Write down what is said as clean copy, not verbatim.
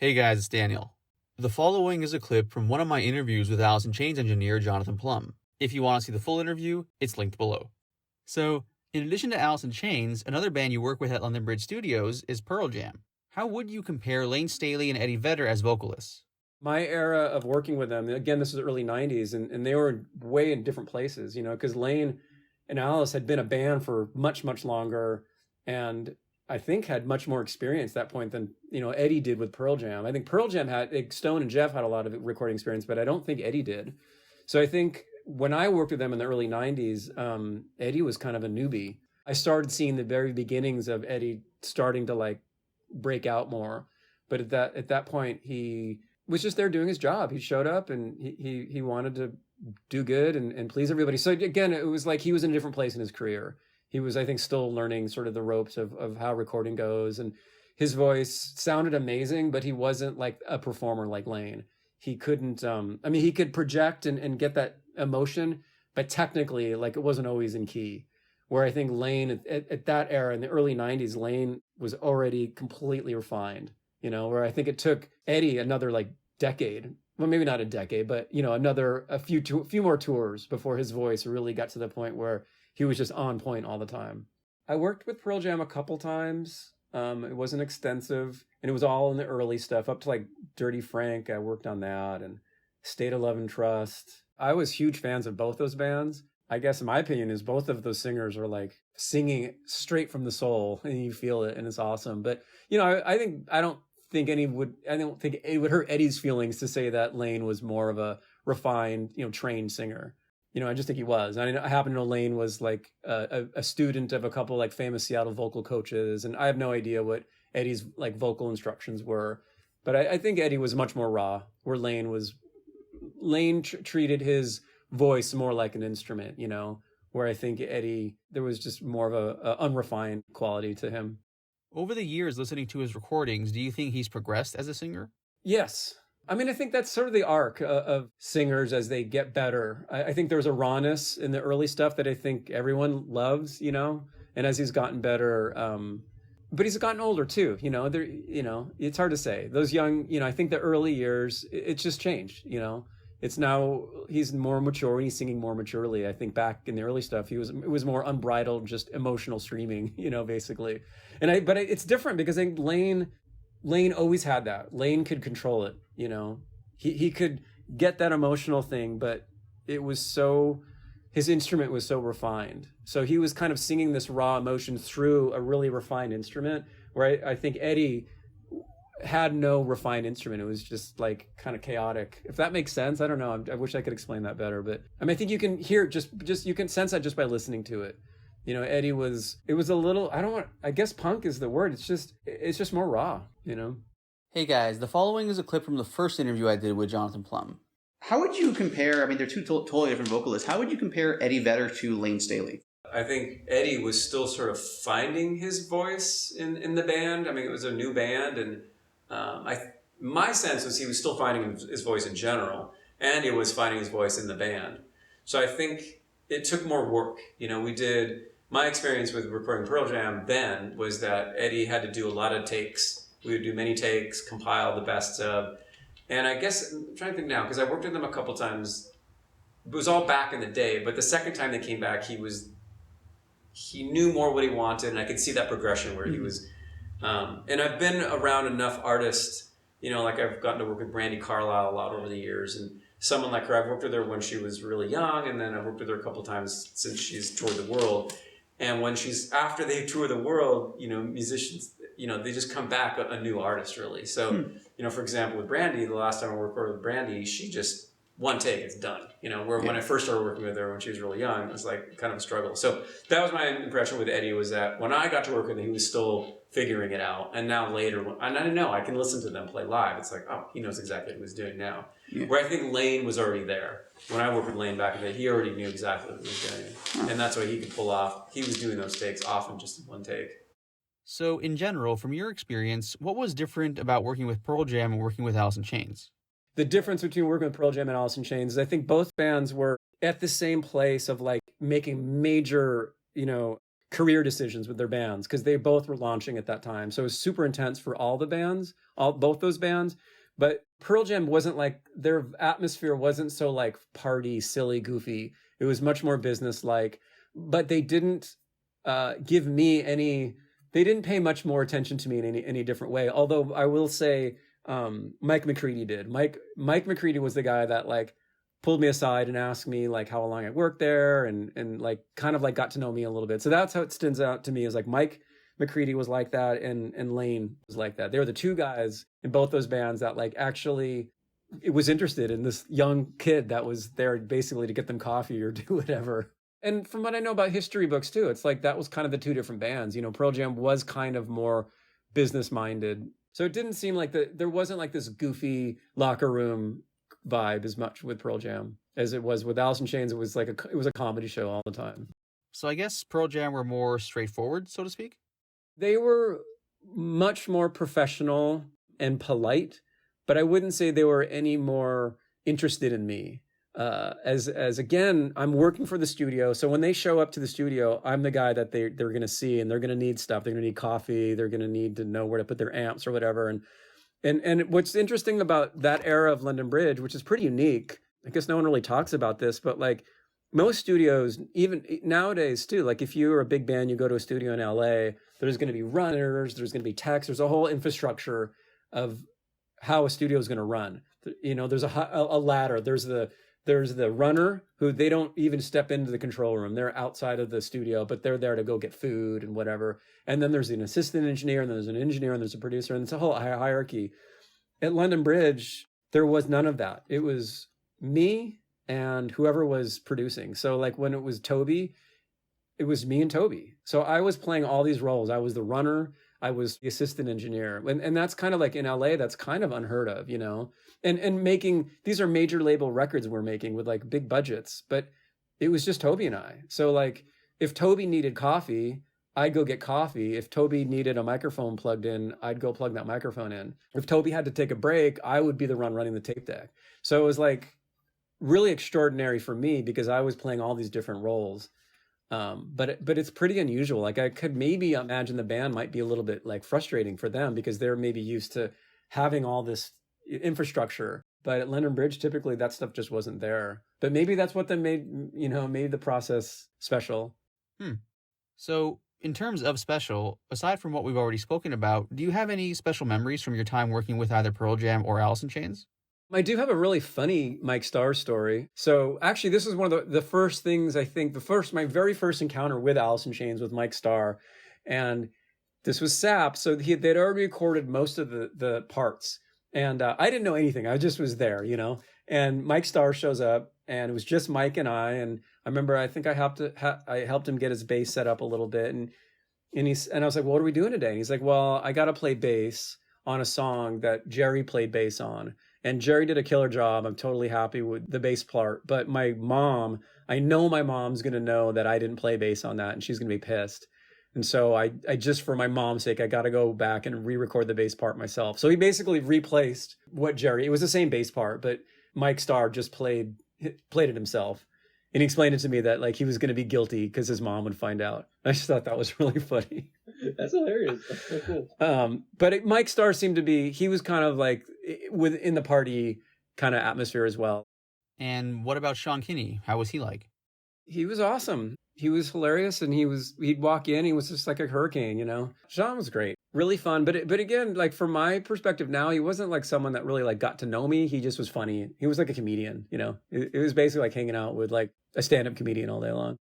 Hey guys, it's Daniel. The following is a clip from one of my interviews with Alice in Chains engineer Jonathan Plum. If you want to see the full interview, it's linked below. So, in addition to Alice in Chains, another band you work with at London Bridge Studios is Pearl Jam. How would you compare Layne Staley and Eddie Vedder as vocalists? My era of working with them, again, this was the early 90s, and they were way in different places, because Layne and Alice had been a band for much, much longer, and I think had much more experience at that point than, Eddie did with Pearl Jam. I think Pearl Jam Stone and Jeff had a lot of recording experience, but I don't think Eddie did. So I think when I worked with them in the early 90s, Eddie was kind of a newbie. I started seeing the very beginnings of Eddie starting to break out more. But at that point, he was just there doing his job. He showed up and he wanted to do good and please everybody. So again, it was like he was in a different place in his career. He was, I think, still learning sort of the ropes of how recording goes. And his voice sounded amazing, but he wasn't like a performer like Layne. He couldn't, he could project and get that emotion, but technically, it wasn't always in key. Where I think Layne, at that era, in the early 90s, Layne was already completely refined, where I think it took Eddie another decade, well, maybe not a decade, but, a few more tours before his voice really got to the point where he was just on point all the time. I worked with Pearl Jam a couple times. It wasn't extensive, and it was all in the early stuff, up to Dirty Frank. I worked on that, and State of Love and Trust. I was huge fans of both those bands. I guess in my opinion is both of those singers are singing straight from the soul, and you feel it, and it's awesome. But I don't think it would hurt Eddie's feelings to say that Layne was more of a refined, trained singer. I just think he was. I happen to know Layne was a student of a couple famous Seattle vocal coaches, and I have no idea what Eddie's vocal instructions were. But I think Eddie was much more raw, where Layne treated his voice more like an instrument, where I think Eddie, there was just more of a unrefined quality to him. Over the years listening to his recordings, do you think he's progressed as a singer? Yes. I think that's sort of the arc of singers as they get better. I think there's a rawness in the early stuff that I think everyone loves, and as he's gotten better, but he's gotten older too, it's hard to say. Those young, I think the early years, it's just changed, It's now he's more mature and he's singing more maturely. I think back in the early stuff, it was more unbridled, just emotional screaming, basically. But it's different because I think Layne always had that. Layne could control it, He could get that emotional thing, but his instrument was so refined. So he was kind of singing this raw emotion through a really refined instrument, where I think Eddie had no refined instrument. It was just kind of chaotic. If that makes sense, I don't know. I wish I could explain that better, but I think you can hear just you can sense that just by listening to it. Eddie it was a little, I guess punk is the word. It's just more raw, Hey guys, the following is a clip from the first interview I did with Jonathan Plum. How would you compare, they're two totally different vocalists. How would you compare Eddie Vedder to Layne Staley? I think Eddie was still sort of finding his voice in the band. It was a new band, and my sense was he was still finding his voice in general, and he was finding his voice in the band. So I think it took more work. My experience with recording Pearl Jam then was that Eddie had to do a lot of takes. We would do many takes, compile the best of, and I guess I'm trying to think now because I worked with them a couple times. It was all back in the day, but the second time they came back, he knew more what he wanted, and I could see that progression where he was. And I've been around enough artists, I've gotten to work with Brandi Carlile a lot over the years, and someone like her, I've worked with her when she was really young, and then I've worked with her a couple times since she's toured the world. And after they tour the world, musicians, they just come back a new artist, really. So, for example, with Brandi, the last time I worked with Brandi, she just, one take, it's done. When I first started working with her when she was really young, it was kind of a struggle. So that was my impression with Eddie, was that when I got to work with him, he was still figuring it out. And now later, and I know, I can listen to them play live. It's he knows exactly what he was doing now. Yeah. Where I think Layne was already there. When I worked with Layne back in the day, he already knew exactly what he was doing. And that's why he could pull off. He was doing those takes often just in one take. So in general, from your experience, what was different about working with Pearl Jam and working with Alice in Chains? The difference between working with Pearl Jam and Alice in Chains is I think both bands were at the same place of making major, career decisions with their bands because they both were launching at that time. So it was super intense for all the bands, both those bands. But Pearl Jam wasn't like, their atmosphere wasn't so like party, silly, goofy. It was much more business-like. But they didn't give me any, they didn't pay much more attention to me in any different way. Although I will say Mike McCready did. Mike McCready was the guy that like pulled me aside and asked me like how long I worked there and like kind of like got to know me a little bit. So that's how it stands out to me, is like Mike McCready was like that and Layne was like that. They were the two guys in both those bands that like actually it was interested in this young kid that was there basically to get them coffee or do whatever. And from what I know about history books too, it's like that was kind of the two different bands. You know, Pearl Jam was kind of more business minded. So it didn't seem like there wasn't like this goofy locker room vibe as much with Pearl Jam as it was with Alice in Chains. It was like it was a comedy show all the time. So I guess Pearl Jam were more straightforward, so to speak? They were much more professional and polite, but I wouldn't say they were any more interested in me. As again, I'm working for the studio. So when they show up to the studio, I'm the guy that they're going to see, and they're going to need stuff. They're going to need coffee. They're going to need to know where to put their amps or whatever. And what's interesting about that era of London Bridge, which is pretty unique, I guess no one really talks about this, but like most studios, even nowadays too, like if you're a big band, you go to a studio in LA, there's going to be runners, there's going to be techs, there's a whole infrastructure of how a studio is going to run. You know, there's a ladder, there's the runner who they don't even step into the control room. They're outside of the studio, but they're there to go get food and whatever. And then there's an assistant engineer, and then there's an engineer, and there's a producer, and it's a whole hierarchy. At London Bridge, there was none of that. It was me and whoever was producing. So like when it was Toby, it was me and Toby. So I was playing all these roles. I was the runner, I was the assistant engineer. And that's kind of like in LA, that's kind of unheard of, you know? And making, these are major label records we're making with like big budgets, but it was just Toby and I. So like if Toby needed coffee, I'd go get coffee. If Toby needed a microphone plugged in, I'd go plug that microphone in. If Toby had to take a break, I would be the one running the tape deck. So it was like really extraordinary for me because I was playing all these different roles. But it's pretty unusual. Like I could maybe imagine the band might be a little bit like frustrating for them because they're maybe used to having all this infrastructure. But at London Bridge, typically that stuff just wasn't there. But maybe that's what made the process special. So in terms of special, aside from what we've already spoken about, do you have any special memories from your time working with either Pearl Jam or Alice in Chains? I do have a really funny Mike Starr story. So actually, this is one of the first things I think, my very first encounter with Alice in Chains with Mike Starr. And this was SAP. So they'd already recorded most of the parts. And I didn't know anything. I just was there, you know. And Mike Starr shows up, and it was just Mike and I. And I remember, I think I helped him get his bass set up a little bit. And I was like, well, what are we doing today? And he's like, well, I got to play bass on a song that Jerry played bass on. And Jerry did a killer job. I'm totally happy with the bass part. But my mom, I know my mom's going to know that I didn't play bass on that, and she's going to be pissed. And so I just, for my mom's sake, I got to go back and re-record the bass part myself. So he basically replaced what Jerry, it was the same bass part, but Mike Starr just played it himself. And he explained it to me that like he was going to be guilty because his mom would find out. I just thought that was really funny. That's hilarious. That's so cool. But Mike Starr seemed to be, he was kind of like within the party kind of atmosphere as well. And what about Sean Kinney? How was he like? He was awesome. He was hilarious, and he'd walk in, he was just like a hurricane, you know. Sean was great. Really fun. But again, like from my perspective now, he wasn't like someone that really like got to know me. He just was funny. He was like a comedian, you know. It was basically like hanging out with like a stand-up comedian all day long.